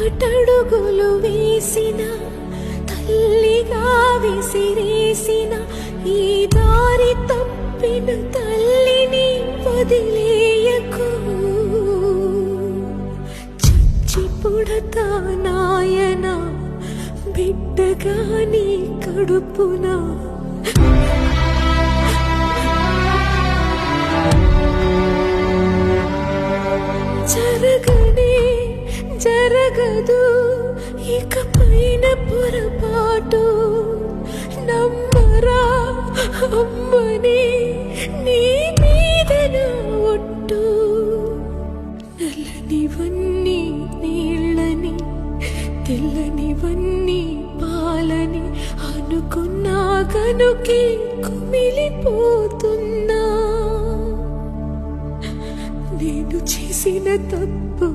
తప్పటడుగులు వేసిన తల్లిగా విసిరేసిన ఈ దారి తప్పిన తల్లిని వదిలేయకు. చచ్చి పుడతా నాయన బిడ్డగా నీ కడుపున. జరగదు ఇక పైన పొరపాటు. నమ్మరా అమ్మని నీ మీద నా ఒట్టు. నల్లనివన్నీ నీళ్ళని తెల్లనివన్నీ పాలని అనుకున్నా కనుకే కుమిలిపోతున్నా. నేను చేసిన తప్పు